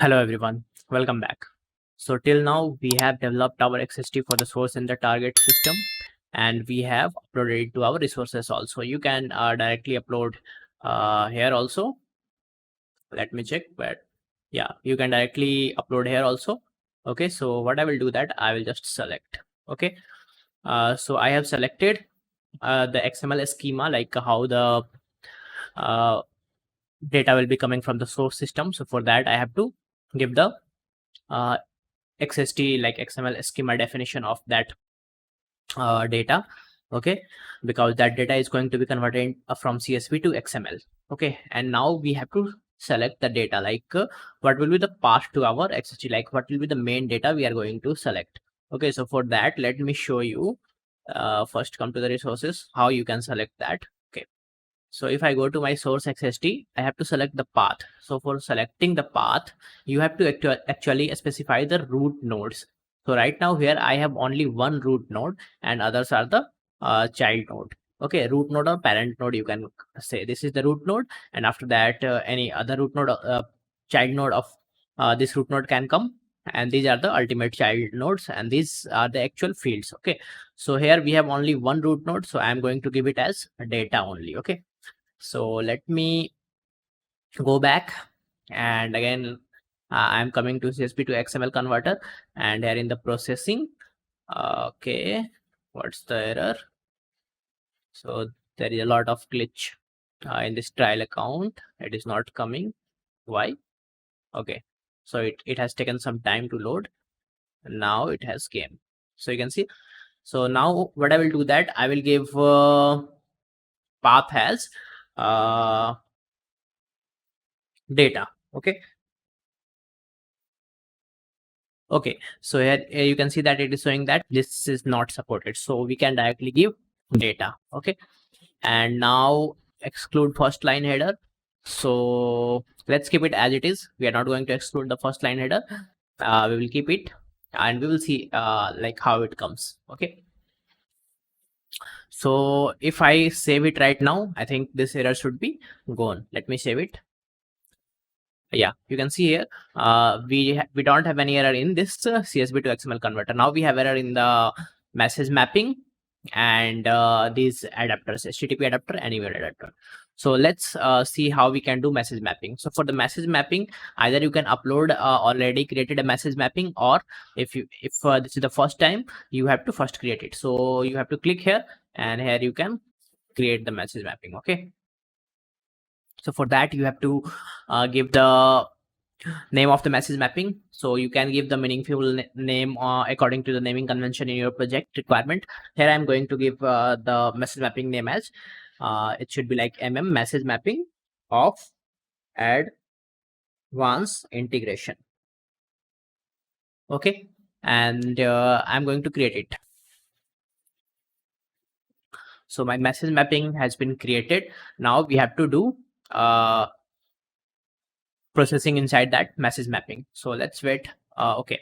Hello everyone, welcome back. So till now we have developed our XST for the source and the target system, and we have uploaded it to our resources also. You can directly upload here also. Let me check, but yeah, you can directly upload here also. Okay, so what I will do that I will just select. Okay, so I have selected the XML schema, like how the uh, data will be coming from the source system. So for that I have to give the uh, XST, like XML schema definition of that data. Okay, because that data is going to be converted from CSV to XML. Okay, and now we have to select the data, like what will be the path to our XST, like what will be the main data we are going to select. Okay, so for that let me show you. First come to the resources, how you can select that. Okay, so if I go to my source XST, I have to select the path. So for selecting the path, you have to actually specify the root nodes. So right now here I have only one root node and others are the child node. Okay, root node or parent node, you can say this is the root node, and after that any other root node, child node of this root node can come, and these are the ultimate child nodes, and these are the actual fields. Okay, so here we have only one root node, so I am going to give it as data only. Okay, so let me go back, and again I'm coming to CSV to XML converter, and here in the processing. Okay, what's the error? So there is a lot of glitch in this trial account. It is not coming. Why? Okay, so it has taken some time to load. Now it has came. So you can see. So now what I will do that I will give path as data. Okay, okay, so here you can see that it is showing that this is not supported, so we can directly give data. Okay, and now exclude first line header. So let's keep it as it is. We are not going to exclude the first line header. We will keep it, and we will see like how it comes. Okay, so if I save it right now, I think this error should be gone. Let me save it. Yeah, you can see here we don't have any error in this CSV to XML converter. Now we have error in the message mapping and these adapters, HTTP adapter and email adapter. So let's see how we can do message mapping. So for the message mapping, either you can upload already created a message mapping, or if this is the first time, you have to first create it. So you have to click here, and here you can create the message mapping. Okay, so for that you have to give the name of the message mapping. So you can give the meaningful name according to the naming convention in your project requirement. Here I'm going to give the message mapping name as it should be like message mapping of advanced integration. Okay, and I'm going to create it. So my message mapping has been created. Now we have to do processing inside that message mapping. So let's wait. Okay,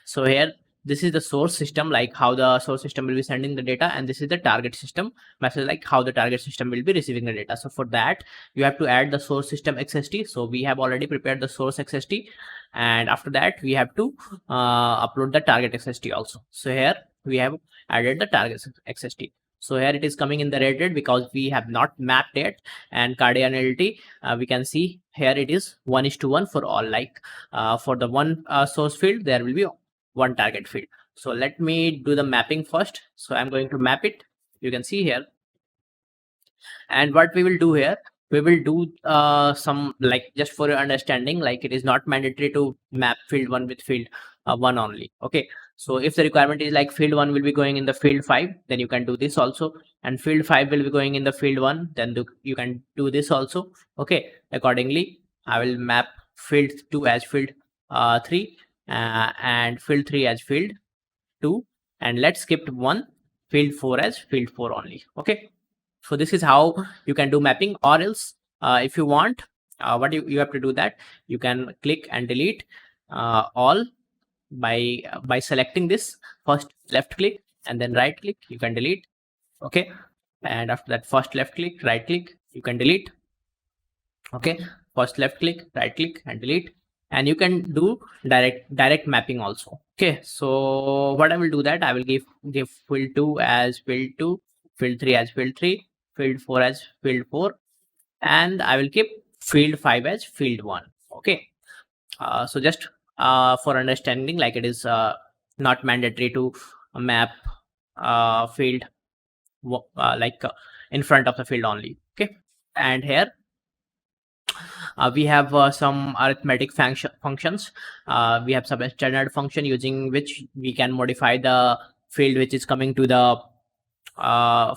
so here this is the source system, like how the source system will be sending the data, and this is the target system message, like how the target system will be receiving the data. So for that you have to add the source system XST. So we have already prepared the source XST, and after that we have to upload the target XST also. So here we have added the target XST. So here it is coming in the red because we have not mapped it, and cardinality we can see here it is 1:1 for all, like for the one source field there will be one target field. So let me do the mapping first. So I'm going to map it. You can see here, and what we will do here, we will do some, like, just for your understanding, like it is not mandatory to map field 1 with field 1 only. Okay, so if the requirement is like field 1 will be going in the field 5, then you can do this also, and field 5 will be going in the field 1, then you can do this also. Okay, accordingly I will map field 2 as field 3 and field 3 as field 2, and let's skip one, field 4 as field 4 only. Okay, so this is how you can do mapping. Or else if you want, what you have to do that you can click and delete all by selecting this. First left click and then right click, you can delete. Okay, and after that first left click, right click, you can delete. Okay, first left click, right click and delete. and you can do direct mapping also. Okay, so what I will do that I will give field 2 as field 2, field 3 as field 3, field 4 as field 4, and I will keep field 5 as field 1. Okay, so just for understanding, like it is not mandatory to map field like in front of the field only. Okay, and here we have some arithmetic functions. We have some standard function using which we can modify the field which is coming to the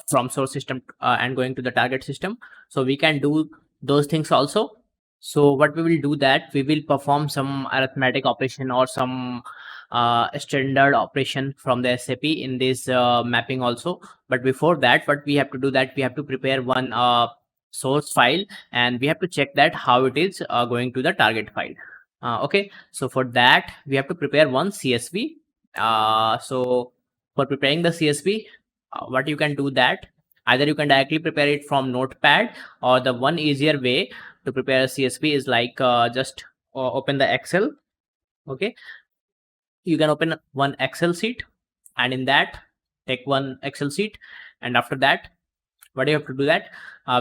from source system and going to the target system. So we can do those things also. So what we will do that we will perform some arithmetic operation or some standard operation from the SAP in this mapping also. But before that, what we have to do that we have to prepare one source file, and we have to check that how it is going to the target file. Okay, so for that we have to prepare one CSV. So for preparing the CSV, what you can do that either you can directly prepare it from notepad, or the one easier way to prepare a CSV is like just open the Excel. Okay, you can open one Excel sheet, and in that take one Excel sheet, and after that what do you have to do that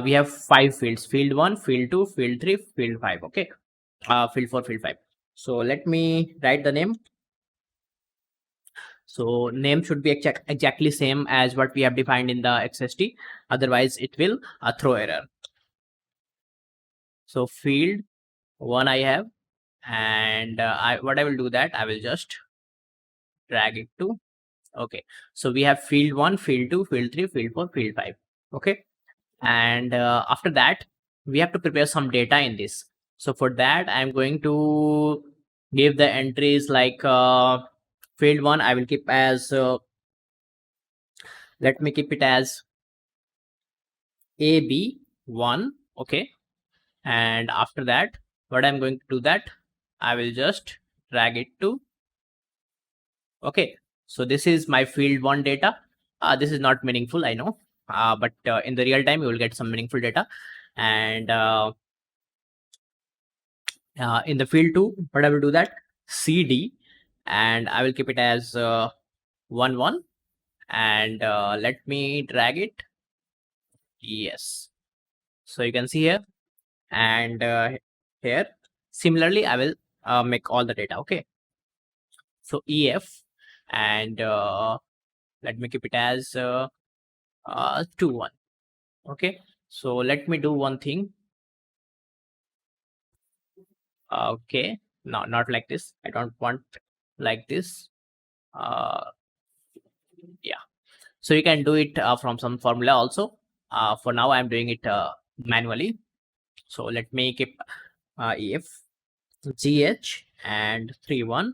we have 5 fields: field 1, field 2, field 3, field 5. Okay, field 4, field 5. So let me write the name. So name should be exactly same as what we have defined in the XST, otherwise it will throw error. So field 1 I have, and what I will do that I will just drag it to. Okay, so we have field 1, field 2, field 3, field 4, field 5. Okay, and after that we have to prepare some data in this. So for that I'm going to give the entries like field 1 I will keep as let me keep it as AB1. Okay, and after that what I'm going to do that I will just drag it to. Okay, so this is my field 1 data. This is not meaningful, I know, but in the real time you will get some meaningful data. And in the field 2 what I will do that CD, and I will keep it as 1 1, and let me drag it. Yes, so you can see here, and here similarly I will make all the data. Okay, so EF, and let me keep it as 2 1. Okay, so let me do one thing. Okay, no, not like this. I don't want like this. Yeah, so you can do it from some formula also. For now I'm doing it manually. So let me keep EF GH and 3 1,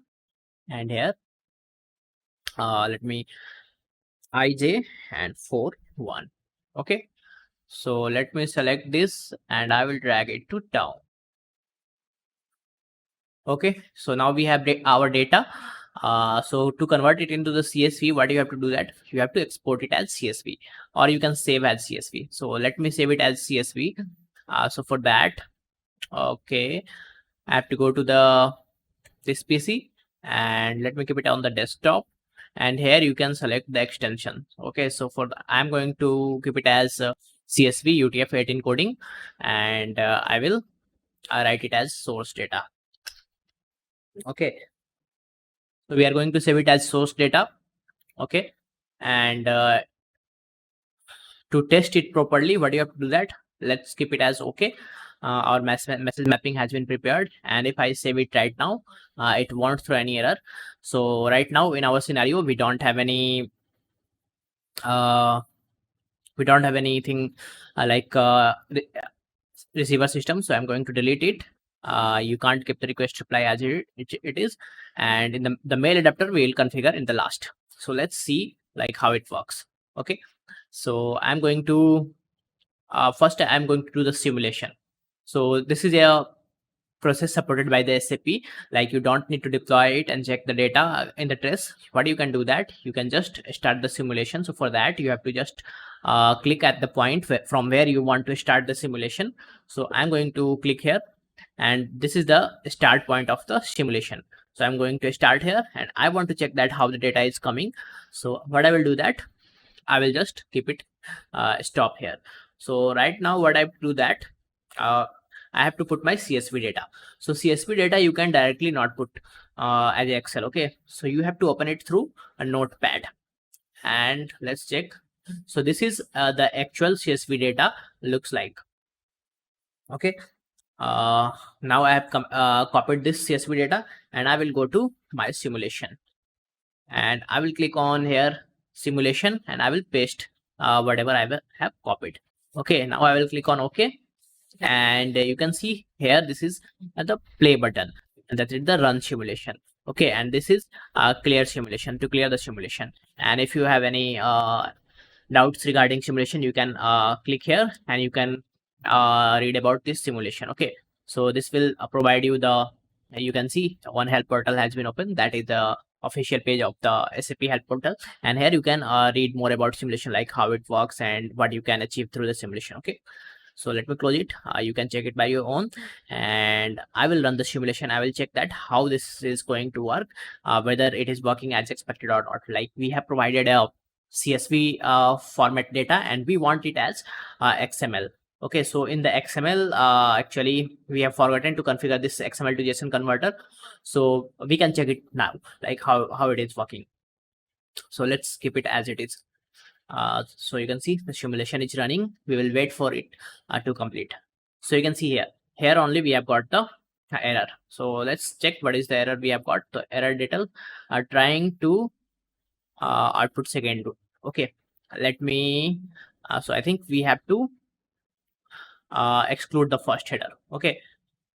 and here let me IJ and 4 1. Okay, so let me select this and I will drag it to down. Okay, so now we have our data. So to convert it into the CSV, what you have to do that you have to export it as CSV, or you can save as CSV. So let me save it as CSV. So for that, okay, I have to go to this PC, and let me keep it on the desktop, and here you can select the extension. Okay, so I'm going to keep it as CSV UTF-8 encoding, and I will write it as source data. Okay, so we are going to save it as source data. Okay, and to test it properly, what you have to do that let's keep it as okay. Our message mapping has been prepared, and if I save it right now, it won't throw any error. So right now in our scenario we don't have any anything like receiver system, so I'm going to delete it. You can't keep the request reply as it is, and in the mail adapter we will configure in the last. So let's see like how it works. Okay, so I'm going to first I'm going to do the simulation. So this is a process supported by the SAP. Like you don't need to deploy it and check the data in the trace. What you can do that you can just start the simulation. So for that you have to just click at the point from where you want to start the simulation. So I'm going to click here, and this is the start point of the simulation. So I'm going to start here, and I want to check that how the data is coming. So what I will do that, I will just keep it stop here. So right now what I do that, I have to put my CSV data. So CSV data you can directly not put as Excel. Okay, so you have to open it through a notepad, and let's check. So this is the actual CSV data looks like. Okay, now I have copied this CSV data, and I will go to my simulation, and I will click on here simulation, and I will paste whatever I have copied. Okay, now I will click on OK, and you can see here this is the play button, and that is the run simulation. Okay, and this is clear simulation, to clear the simulation. And if you have any doubts regarding simulation, you can click here, and you can read about this simulation. Okay, so this will provide you the, you can see one help portal has been opened. That is the official page of the SAP help portal, and here you can read more about simulation, like how it works and what you can achieve through the simulation. Okay, so let me close it. You can check it by your own, and I will run the simulation. I will check that how this is going to work, whether it is working as expected or not. Like, we have provided a CSV format data, and we want it as XML. Okay, so in the XML, actually we have forgotten to configure this XML to JSON converter. So we can check it now, like how it is working. So let's keep it as it is. So you can see the simulation is running. We will wait for it to complete. So you can see here only we have got the error. So let's check what is the error we have got. The error detail trying to output second root. Okay, let me so I think we have to exclude the first header. Okay,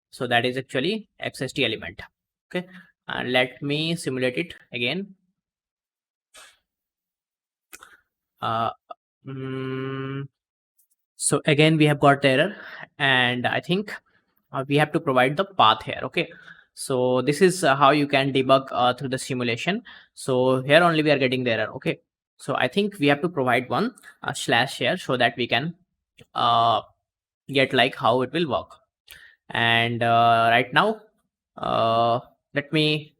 so that is actually XST element. Okay, and let me simulate it again. So again we have got the error, and I think we have to provide the path here. Okay, so this is how you can debug through the simulation. So here only we are getting the error. Okay, so I think we have to provide one slash here, so that we can get like how it will work. And right now let me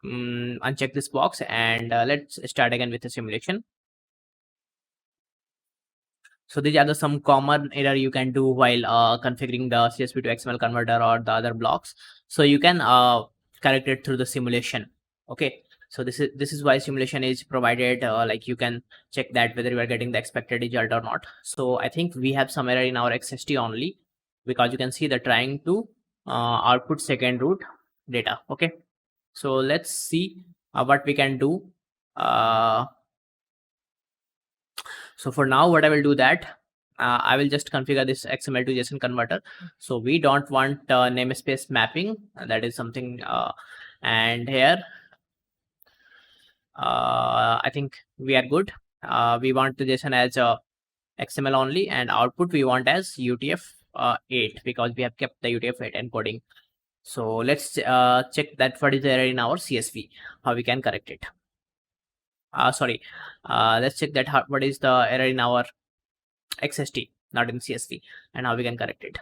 uncheck this box, and let's start again with the simulation. So these are the some common error you can do while configuring the CSV to XML converter or the other blocks. So you can correct it through the simulation. Okay, so this is why simulation is provided. Like, you can check that whether you are getting the expected result or not. So I think we have some error in our XST only, because you can see the trying to output second root data. Okay, so let's see what we can do. So for now, what I will do that, I will just configure this XML to JSON converter. So we don't want namespace mapping. That is something, and here I think we are good. We want the JSON as XML only, and output we want as UTF-8, because we have kept the UTF-8 encoding. So let's check that what is the error in our CSV, how we can correct it. Sorry, let's check that what is the error in our XST, not in CSV, and how we can correct it.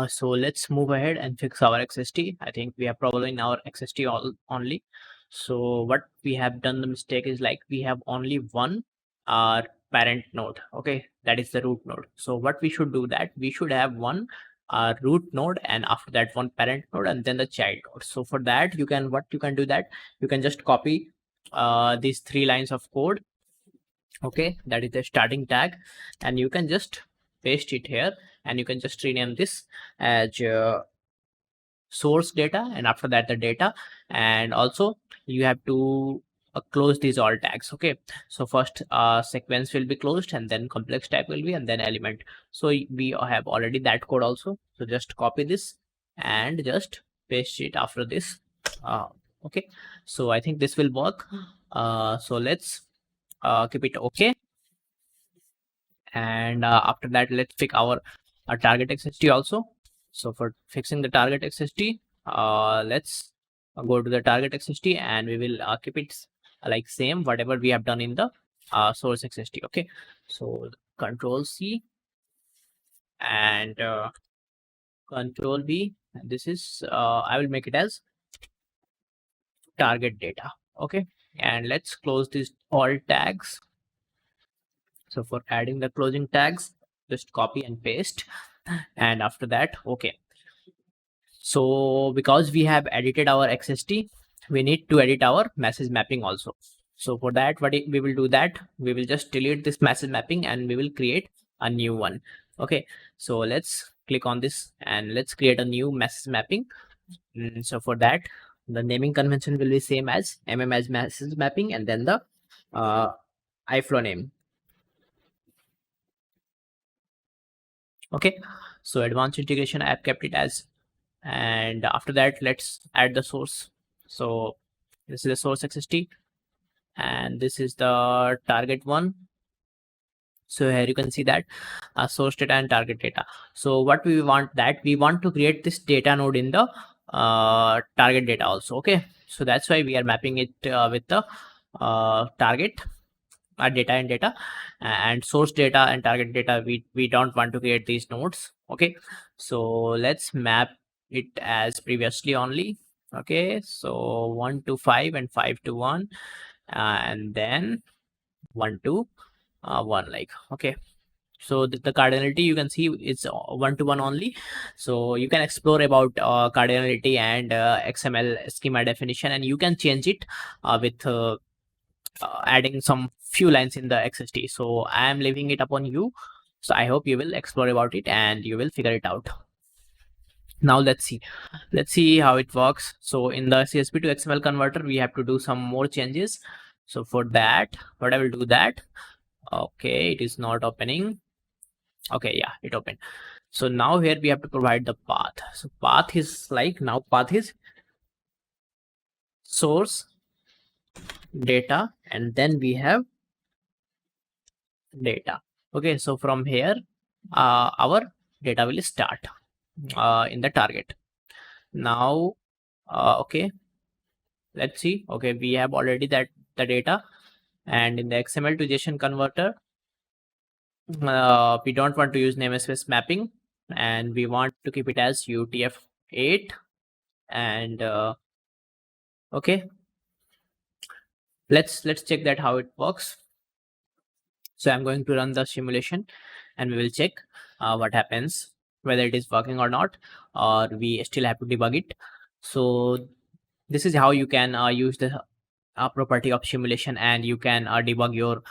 So let's move ahead and fix our XST. I think we have problem in our XST only. So what we have done the mistake is, like, we have only one parent node. Okay, that is the root node. So what we should do that, we should have one root node, and after that one parent node, and then the child node. So for that, you can do that, you can just copy these 3 lines of code. Okay, that is the starting tag, and you can just paste it here, and you can just rename this as source data, and after that the data. And also you have to close these all tags. Okay, so first sequence will be closed, and then complex type will be, and then element. So we have already that code also, so just copy this and just paste it after this. Okay, so I think this will work. So let's keep it okay, and after that let's pick our target XST also. So for fixing the target XST, let's go to the target XST, and we will keep it like same whatever we have done in the source XST. Okay, so Control C and Control V, This is I will make it as target data. Okay, and let's close these all tags. So for adding the closing tags, just copy and paste, and after that, okay. So because we have edited our XST, we need to edit our message mapping also. So for that, we will do that, we will just delete this message mapping and we will create a new one. Okay, so let's click on this and let's create a new message mapping. So for that, the naming convention will be same as as message mapping, and then the iflow name. Okay, so advanced integration, I have kept it as, and after that let's add the source. So this is the source XST and this is the target one. So here you can see that source data and target data. So what we want, that we want to create this data node in the target data also. Okay, so that's why we are mapping it with the target data and data, and source data and target data, we don't want to create these nodes. Okay, so let's map it as previously only. Okay, so 1 to 5 and 5 to 1, and then 1 to 1, like. Okay, so the cardinality you can see it's 1 to 1 only. So you can explore about cardinality and XML schema definition, and you can change it with adding some few lines in the XST. So I am leaving it upon you. So I hope you will explore about it and you will figure it out. Now let's see how it works. So in the CSV to XML converter, we have to do some more changes. So for that, what I will do that, okay, it is not opening. Okay, yeah, it opened. So now here we have to provide the path. So path is like, now path is source data, and then we have data. Okay, so from here our data will start in the target. Now okay, let's see. Okay, we have already that the data, and in the XML to JSON converter, we don't want to use namespace mapping, and we want to keep it as UTF-8. And okay, let's check that how it works. So I'm going to run the simulation and we will check what happens, whether it is working or not, or we still have to debug it. So this is how you can use the property of simulation, and you can debug your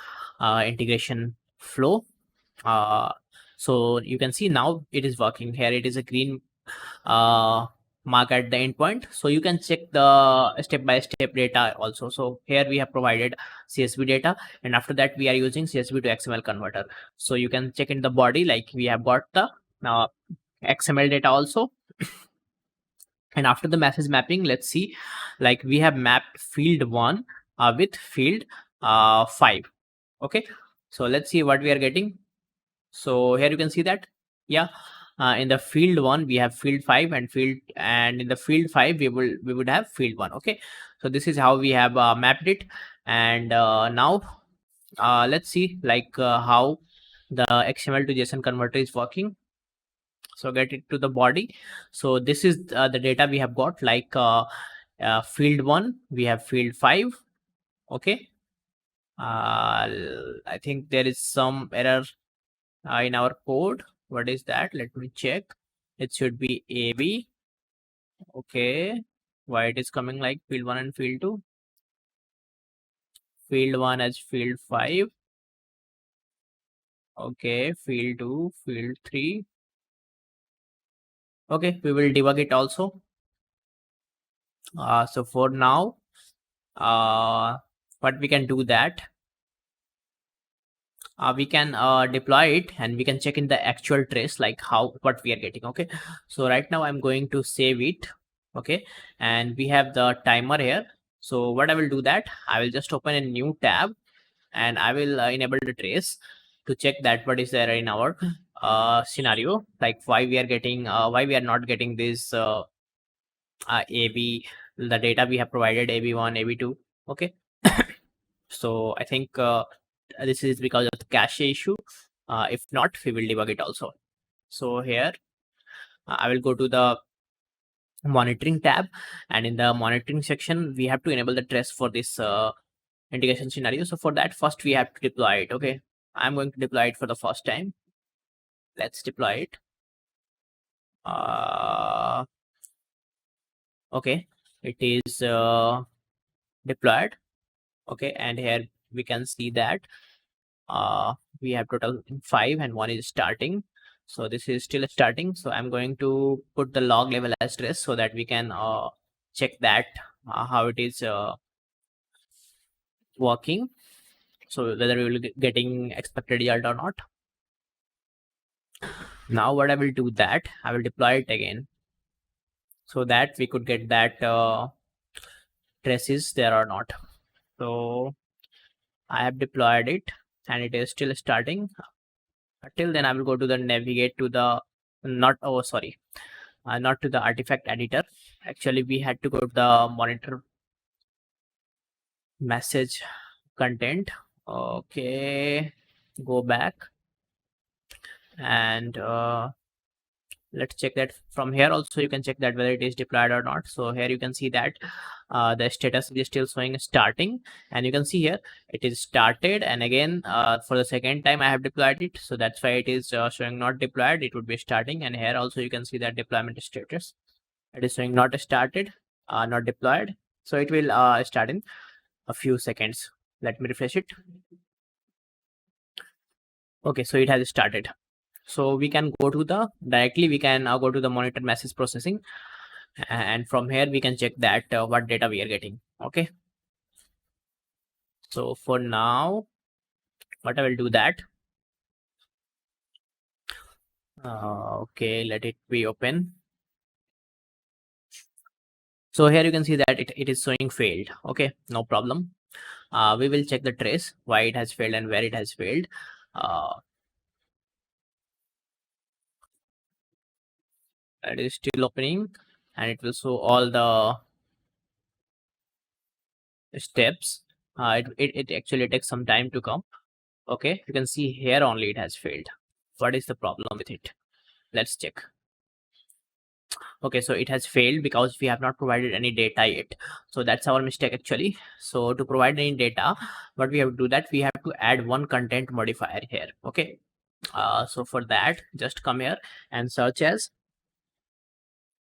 integration flow. So you can see now it is working. Here it is a green mark at the endpoint, so you can check the step-by-step data also. So here we have provided CSV data, and after that we are using CSV to XML converter. So you can check in the body, like we have got the XML data also. And after the message mapping, let's see, like we have mapped field 1 with field 5. Okay, so let's see what we are getting. So here you can see that, yeah, in the field 1 we have field 5, and in the field 5 we would have field 1. Okay, so this is how we have mapped it. And now let's see, like how the XML to JSON converter is working. So get it to the body. So this is the data we have got, like field 1 we have field 5. Okay, I think there is some error in our code. What is that? Let me check. It should be AB. Okay, why it is coming like field 1 and field 2? Field 1 as field 5. Okay, field 2, field 3. Okay, we will debug it also. So for now, what we can do that, we can deploy it and we can check in the actual trace, like how what we are getting. Okay, so right now I'm going to save it. Okay, and we have the timer here. So what I will do that, I will just open a new tab and I will enable the trace to check that what is there in our scenario, like why we are getting why we are not getting this AB, the data we have provided, AB1, AB2. Okay, so I think this is because of the cache issue. If not, we will debug it also. So here I will go to the monitoring tab, and in the monitoring section we have to enable the trace for this integration scenario. So for that, first we have to deploy it. Okay, I'm going to deploy it for the first time. Let's deploy it. Okay, it is deployed. Okay, and here we can see that we have total 5 and one is starting. So this is still starting, so I'm going to put the log level as stress so that we can check that how it is working, so whether we will getting expected result or not. Now what I will do, that I will deploy it again so that we could get that trace is there or not. So I have deployed it and it is still starting. Till then I will go to the navigate to the not to the artifact editor. Actually we had to go to the monitor message content. Okay, go back and let's check that. From here also you can check that whether it is deployed or not. So here you can see that the status is still showing starting, and you can see here it is started, and again for the second time I have deployed it, so that's why it is showing not deployed. It would be starting, and here also you can see that deployment status, it is showing not started, not deployed. So it will start in a few seconds. Let me refresh it. Okay, so it has started. So we can go to the directly we can go to the monitor message processing, and from here we can check that what data we are getting. Okay, so for now what I will do that okay, let it be open. So here you can see that it is showing failed. Okay, no problem. We will check the trace why it has failed and where it has failed. It is still opening and it will show all the steps. It actually takes some time to come. Okay, you can see here only it has failed. What is the problem with it? Let's check. Okay, so it has failed because we have not provided any data yet, so that's our mistake actually. So to provide any data, what we have to do, that we have to add one content modifier here. Okay, so for that just come here and search as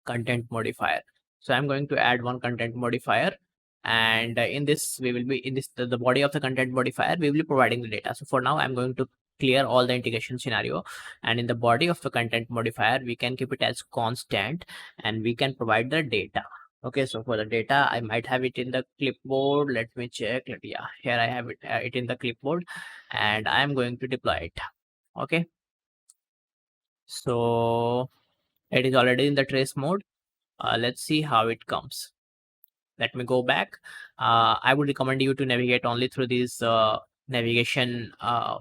content modifier. So I'm going to add one content modifier, and in this we will be in this the body of the content modifier we will be providing the data. So for now I'm going to clear all the integration scenario, and in the body of the content modifier we can keep it as constant and we can provide the data. Okay, so for the data I might have it in the clipboard. Let me check. Yeah, here I have it in the clipboard, and I am going to deploy it. Okay, so it is already in the trace mode. Let's see how it comes. Let me go back. I would recommend you to navigate only through these navigation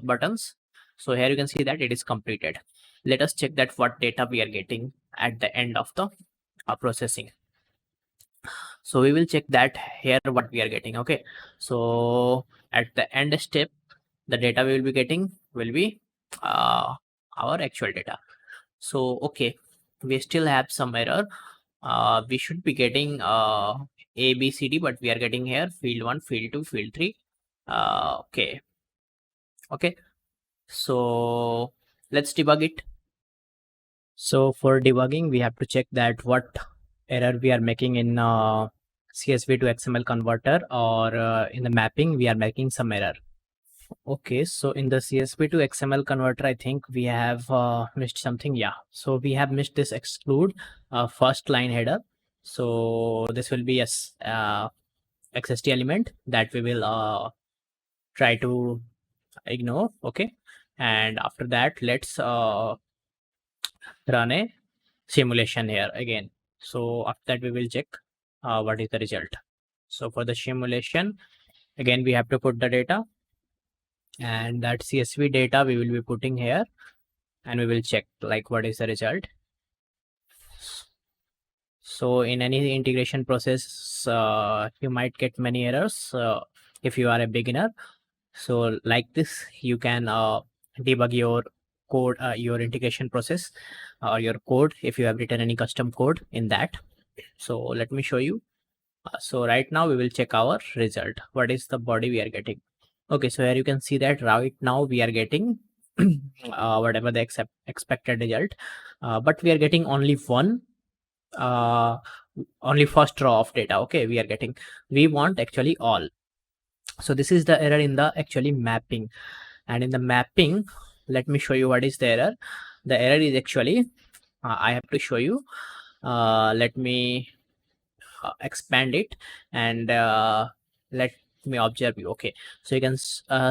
buttons. So here you can see that it is completed. Let us check that what data we are getting at the end of the processing. So we will check that here what we are getting. Okay, so at the end step the data we will be getting will be our actual data. So okay, we still have some error. We should be getting A, B, C, D, but we are getting here field 1, field 2, field 3. Okay. So let's debug it. So for debugging, we have to check that what error we are making in CSV to XML converter, or in the mapping we are making some error. Okay, so in the CSV to XML converter, I think we have missed something. Yeah, so we have missed this exclude first line header. So this will be yes XST element that we will try to ignore. Okay, and after that let's run a simulation here again. So after that we will check what is the result. So for the simulation, again we have to put the data, and that CSV data we will be putting here, and we will check like what is the result. So in any integration process you might get many errors if you are a beginner. So like this you can debug your code, your integration process or your code if you have written any custom code in that. So let me show you. So right now we will check our result. What is the body we are getting? Okay, so here you can see that right now we are getting whatever the expected result, but we are getting only one, uh, only first row of data. Okay, we are getting, we want actually all. So this is the error in the actually mapping. And in the mapping, let me show you what is the error. The error is actually, I have to show you. Let me expand it, and let me observe you. Okay, so you can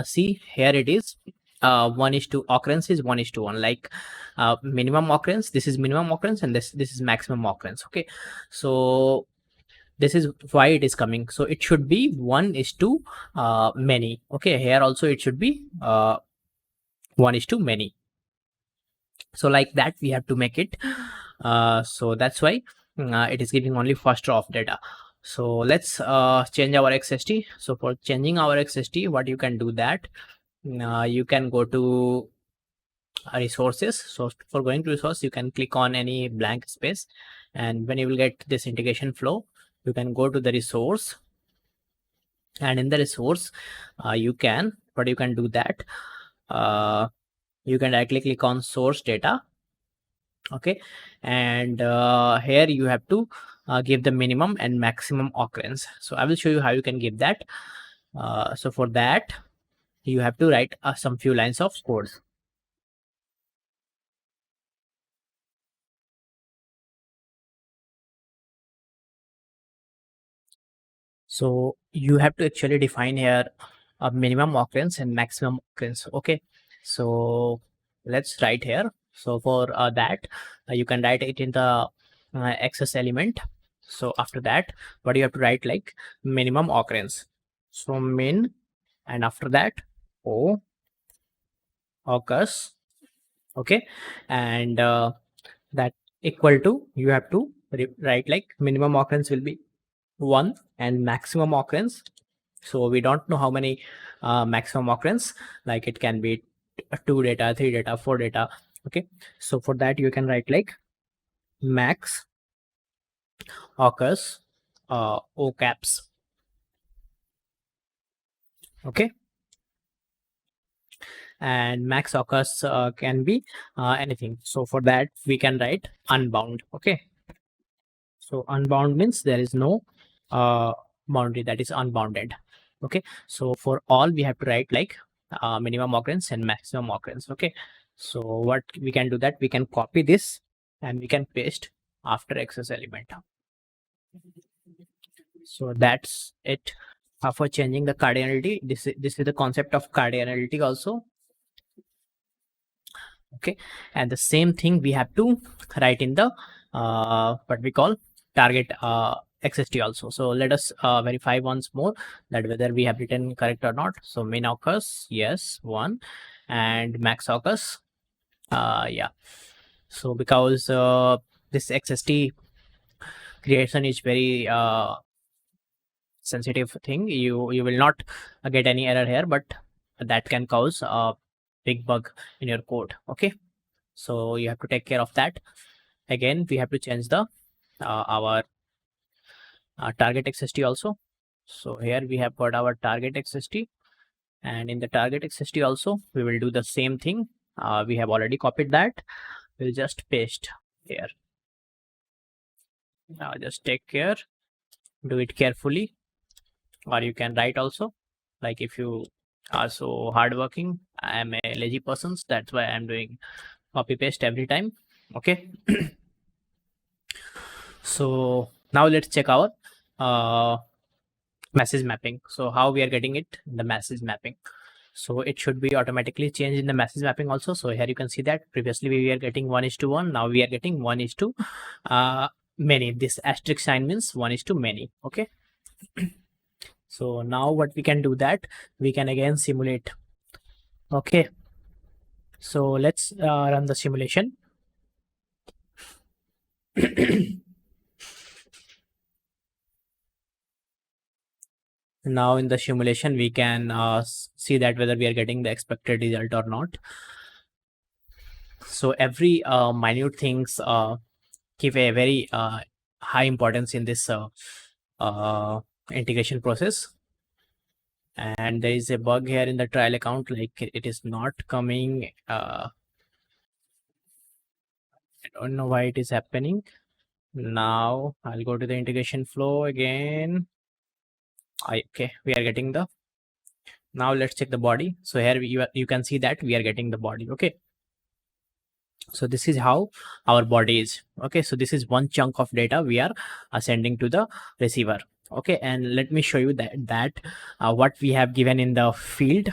see here it is 1:2 occurrence is 1:1, like minimum occurrence, this is minimum occurrence, and this is maximum occurrence. Okay, so this is why it is coming. So it should be 1:2 many. Okay, here also it should be 1:2 many. So like that we have to make it. So that's why it is giving only first row of data. So let's change our XST. So for changing our XST, what you can do that, you can go to resources. So for going to resource, you can click on any blank space, and when you will get this integration flow, you can go to the resource, and in the resource you can do that, you can directly click on source data. Okay, and here you have to give the minimum and maximum occurrence. So I will show you how you can give that. So for that you have to write some few lines of code. So you have to actually define here a minimum occurrence and maximum occurrence. Okay, so let's write here. So for that you can write it in the access element. So after that, what you have to write, like minimum occurrence. So min, and after that o occurs. Okay, and that equal to, you have to write like minimum occurrence will be 1 and maximum occurrence. So we don't know how many maximum occurrence, like it can be 2 data, 3 data, 4 data. Okay, so for that you can write like max occurs o caps. Okay, and max occurs can be anything. So for that we can write unbound. Okay, so unbound means there is no boundary, that is unbounded. Okay, so for all we have to write like minimum occurrence and maximum occurrence. Okay, so what we can do, that we can copy this and we can paste after access element. So that's it for changing the cardinality. This is the concept of cardinality also. Okay, and the same thing we have to write in the what we call target XST also. So let us verify once more that whether we have written correct or not. So min occurs, yes, 1, and max occurs, yeah. So because this XST creation is very sensitive thing, you will not get any error here, but that can cause a big bug in your code. Okay, so you have to take care of that. Again, we have to change the our target XST also. So here we have got our target XST, and in the target XST also we will do the same thing. We have already copied that, we'll just paste here. Now just take care, do it carefully, or you can write also. Like if you are so hardworking, I am a lazy person, that's why I'm doing copy paste every time. Okay, so now let's check our message mapping. So how we are getting it, the message mapping. So it should be automatically changed in the message mapping also. So here you can see that previously we were getting 1:1, now we are getting 1:2 many. This asterisk sign means 1:2 many. Okay, so now what we can do, that we can again simulate. Okay, so let's run the simulation. Now in the simulation we can see that whether we are getting the expected result or not. So every minute things give a very high importance in this integration process. And there is a bug here in the trial account, like it is not coming. I don't know why it is happening. Now I'll go to the integration flow again. Okay, we are getting the, now let's check the body. So here you can see that we are getting the body. Okay, so this is how our body is. Okay, so this is one chunk of data we are sending to the receiver. Okay, and let me show you that what we have given in the field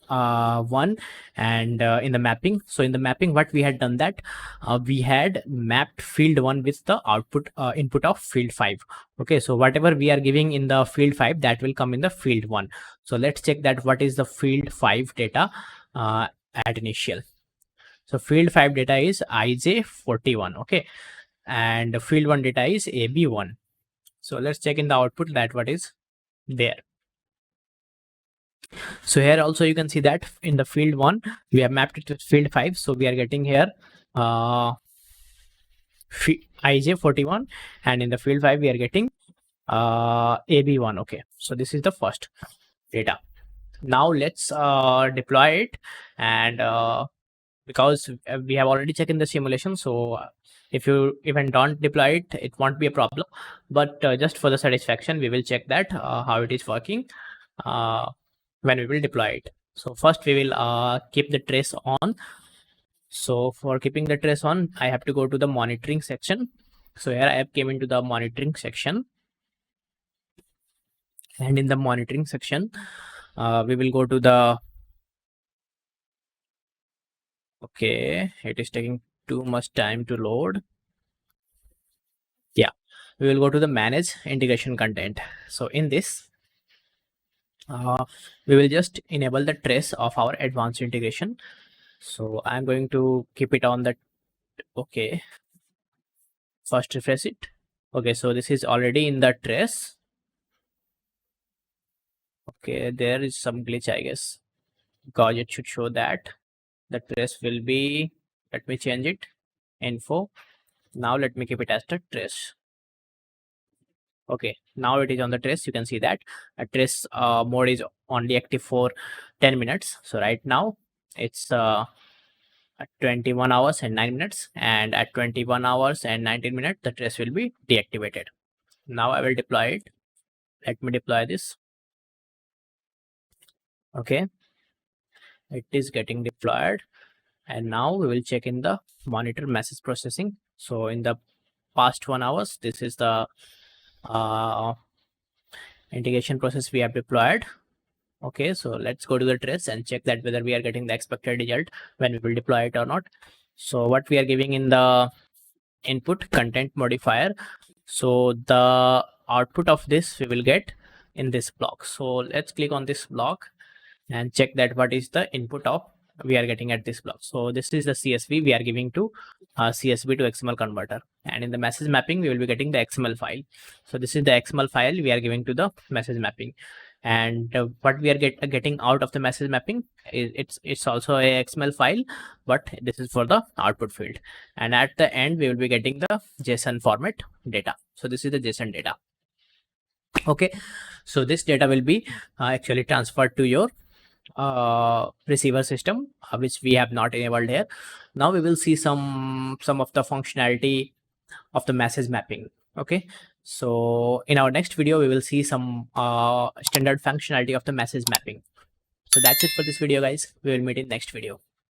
one, and in the mapping. So in the mapping, what we had done, that we had mapped field 1 with the output input of field 5. Okay, so whatever we are giving in the field 5, that will come in the field 1. So let's check that what is the field 5 data at initial. So field 5 data is IJ41. Okay, and field 1 data is AB1. So let's check in the output that what is there. So here also you can see that in the field 1 we have mapped it to field 5. So we are getting here IJ41, and in the field 5 we are getting AB1. Okay, so this is the first data. Now let's deploy it, and because we have already checked in the simulation, so if you even don't deploy it, it won't be a problem. But just for the satisfaction, we will check that how it is working when we will deploy it. So first we will keep the trace on. So for keeping the trace on, I have to go to the monitoring section. So here I have came into the monitoring section, and in the monitoring section we will go to the, okay, it is taking too much time to load. Yeah, we will go to the manage integration content. So in this we will just enable the trace of our advanced integration. So I'm going to keep it on that. Okay, first refresh it. Okay, so this is already in the trace. Okay, there is some glitch, I guess, because it should show that the trace will be, let me change it, info. Now let me keep it as the trace. Okay, now it is on the trace. You can see that a trace mode is only active for 10 minutes. So right now it's at 21 hours and 9 minutes, and at 21 hours and 19 minutes the trace will be deactivated. Now I will deploy it. Let me deploy this. Okay, it is getting deployed, and now we will check in the monitor message processing. So in the past 1 hours, this is the integration process we have deployed. Okay, so let's go to the trace and check that whether we are getting the expected result when we will deploy it or not. So what we are giving in the input content modifier, so the output of this we will get in this block. So let's click on this block and check that what is the input of we are getting at this block. So this is the CSV we are giving to CSV to XML converter, and in the message mapping we will be getting the XML file. So this is the XML file we are giving to the message mapping, and what we are getting out of the message mapping is it's also a XML file, but this is for the output field, and at the end we will be getting the JSON format data. So this is the JSON data. Okay, so this data will be actually transferred to your receiver system, which we have not enabled here. Now we will see some of the functionality of the message mapping. Okay, so in our next video we will see some standard functionality of the message mapping. So that's it for this video, guys. We will meet in next video.